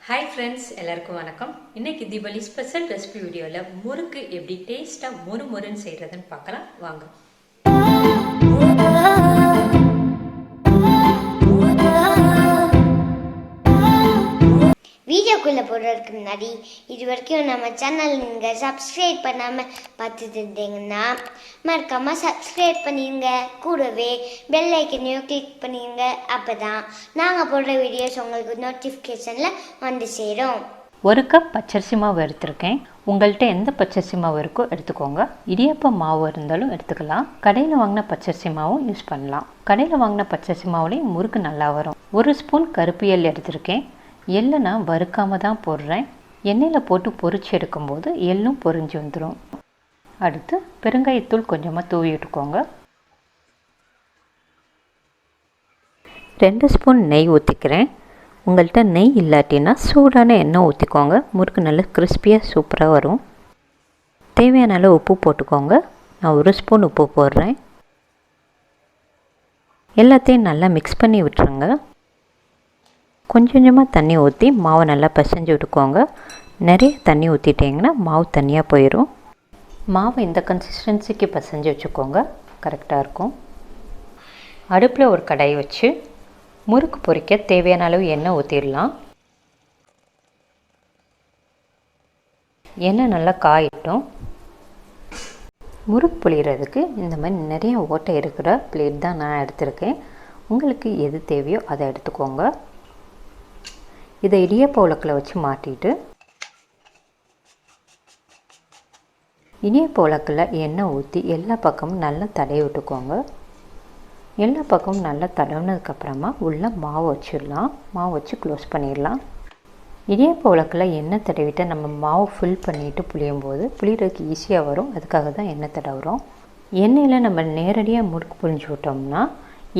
Hi friends, எல்லாருக்கும் வணக்கம். இன்னைக்கு தீபாவளி ஸ்பெஷல் ரெசிபி வீடியோவில் முறுக்கு எப்படி டேஸ்ட்டாக மொறுன்னு செய்கிறதுன்னு பார்க்கலாம் வாங்க. வீடியோக்குள்ளே போடுறதுக்கு முன்னாடி இது வரைக்கும் நம்ம சேனல் நீங்கள் சப்ஸ்கிரைப் பண்ணாமல் பார்த்துட்டு இருந்தீங்கன்னா மறக்காமல் சப்ஸ்கிரைப் பண்ணிடுங்க. கூடவே பெல் ஐக்கனையும் கிளிக் பண்ணிடுங்க. அப்போ தான் நாங்கள் போடுற வீடியோஸ் உங்களுக்கு நோட்டிஃபிகேஷனில் வந்து சேரும். ஒரு கப் பச்சரிசி மாவு எடுத்திருக்கேன். உங்கள்கிட்ட எந்த பச்சரிசி மாவு இருக்கோ எடுத்துக்கோங்க. இடியாப்ப மாவு இருந்தாலும் எடுத்துக்கலாம். கடையில் வாங்கின பச்சரிசி மாவும் யூஸ் பண்ணலாம். கடையில் வாங்கின பச்சரிசி மாவுலேயும் முறுக்கு நல்லா வரும். 1 ஸ்பூன் கருப்பு எள் எடுத்திருக்கேன். எள்ளை நான் வறுக்காமல் தான் போடுறேன். எண்ணெயில் போட்டு பொரிச்சு எடுக்கும்போது எள்ளும் பொரிஞ்சு வந்துடும். அடுத்து பெருங்காயத்தூள் கொஞ்சமாக தூவி விட்டுக்கோங்க. 2 ஸ்பூன் நெய் ஊற்றிக்கிறேன். உங்கள்கிட்ட நெய் இல்லாட்டினா சூடான எண்ணெய் ஊற்றிக்கோங்க. முறுக்கு நல்லா கிறிஸ்பியாக சூப்பராக வரும். தேவையான அளவு உப்பு போட்டுக்கோங்க. நான் 1 ஸ்பூன் உப்பு போடுறேன். எல்லாத்தையும் நல்லா மிக்ஸ் பண்ணி விட்டுருங்க. கொஞ்சம் கொஞ்சமாக தண்ணி ஊற்றி மாவை நல்லா பிசைஞ்சு விட்டுக்கோங்க. நிறைய தண்ணி ஊற்றிட்டிங்கன்னா மாவு தண்ணியாக போயிடும். மாவை இந்த கன்சிஸ்டன்சிக்கு பிசைஞ்சு வச்சுக்கோங்க, கரெக்டாக இருக்கும். அடுப்பில் ஒரு கடாய் வச்சு முறுக்கு பொரிக்க தேவையான அளவு எண்ணெய் ஊற்றிடலாம். எண்ணெய் நல்லா காயிட்டும். முறுக்கு புளிகிறதுக்கு இந்த மாதிரி நிறைய ஓட்டை இருக்கிற பிளேட் தான் நான் எடுத்திருக்கேன். உங்களுக்கு எது தேவையோ அதை எடுத்துக்கோங்க. இதை இடியாப்ப உலக்கில் வச்சு மாட்டிட்டு இடியாப்ப உலக்கில் எண்ணெய் ஊற்றி எல்லா பக்கமும் நல்லா தடவி விட்டுக்கோங்க. எல்லா பக்கமும் நல்லா தடவினதுக்கப்புறமா உள்ளே மாவு வச்சிடலாம். மாவு வச்சு க்ளோஸ் பண்ணிடலாம். இடியாப்ப உலக்கில் எண்ணெய் தடவிட்டு நம்ம மாவு ஃபில் பண்ணிவிட்டு புளியும் போது புளியறதுக்கு ஈஸியாக வரும். அதுக்காக தான் எண்ணெய் தடவுறோம். எண்ணெயில் நம்ம நேரடியாக முறுக்கு புளிஞ்சு விட்டோம்னா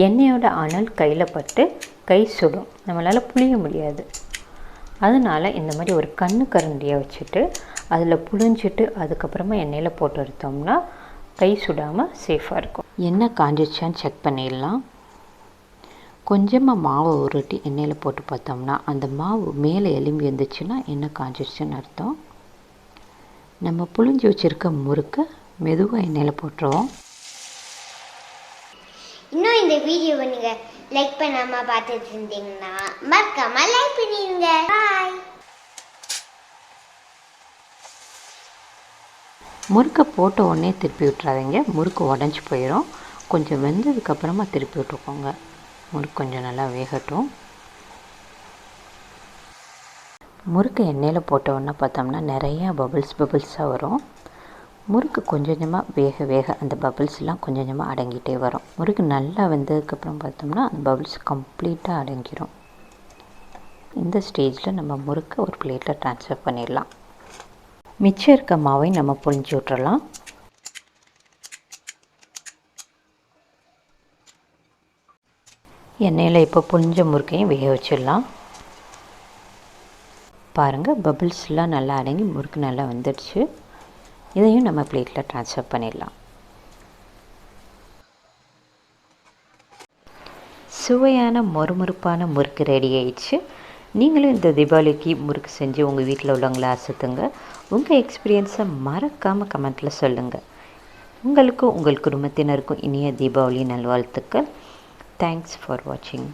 எண்ணெயோட அனல் கையில் பட்டு கை சுடும், நம்மளால் புளிய முடியாது. அதனால் இந்த மாதிரி ஒரு கரண்டியை வச்சுட்டு அதில் புழிஞ்சிட்டு அதுக்கப்புறமா எண்ணெயில் போட்டு எடுத்தோம்னா கை சுடாமல் சேஃபாக இருக்கும். எண்ணெய் காஞ்சிச்சான்னு செக் பண்ணிடலாம். கொஞ்சமாக மாவை உருட்டி எண்ணெயில் போட்டு பார்த்தோம்னா அந்த மாவு மேலே எலும்பி வந்துச்சுன்னா எண்ணெய் காஞ்சிச்சுன்னு அர்த்தம். நம்ம புழிஞ்சு வச்சுருக்க முறுக்கு மெதுவாக எண்ணெயில் போட்டுருவோம். இன்னும் இந்த வீடியோவை நீங்கள் லைக் பண்ணாமல் பார்த்துட்டு இருந்தீங்கன்னா மறக்காமல் லைக் பண்ணிடுங்க. பாய். முறுக்கை போட்ட உடனே திருப்பி விட்டுறாதீங்க, முறுக்கு உடஞ்சி போயிடும். கொஞ்சம் வெந்ததுக்கப்புறமா திருப்பி விட்டுக்கோங்க. முறுக்கு கொஞ்சம் நல்லா வேகட்டும். முறுக்கு எண்ணெயில் போட்ட உடனே பார்த்தோம்னா நிறையா பபிள்ஸாக வரும். முறுக்கு கொஞ்சம் கொஞ்சமாக வேக வேக அந்த பபிள்ஸ்லாம் கொஞ்சம் கொஞ்சமாக அடங்கிட்டே வரும். முறுக்கு நல்லா வெந்ததுக்கப்புறம் பார்த்தோம்னா அந்த பபிள்ஸ் கம்ப்ளீட்டாக அடங்கிடும். இந்த ஸ்டேஜில் நம்ம முறுக்கை ஒரு பிளேட்டில் ட்ரான்ஸ்ஃபர் பண்ணிடலாம். மிச்சம் இருக்க மாவை நம்ம புழிஞ்சு விட்டுறலாம். எண்ணெயில் இப்போ புழிஞ்ச முறுக்கையும் வேக வச்சிடலாம். பாருங்கள், பபிள்ஸ்லாம் நல்லா அடங்கி முறுக்கு நல்லா வந்துடுச்சு. இதையும் நம்ம பிளேட்டில் ட்ரான்ஸ்ஃபர் பண்ணிடலாம். சுவையான மொறுமொறுப்பான முறுக்கு ரெடி ஆயிடுச்சு. நீங்களும் இந்த தீபாவளிக்கு முறுக்கு செஞ்சு உங்கள் வீட்டில் உள்ளவங்கள அசத்துங்க. உங்கள் எக்ஸ்பீரியன்ஸை மறக்காமல் கமெண்ட்டில் சொல்லுங்கள். உங்களுக்கும் உங்கள் குடும்பத்தினருக்கும் இனிய தீபாவளி நல்வாழ்த்துக்கள். தேங்க்ஸ் ஃபார் வாட்சிங்.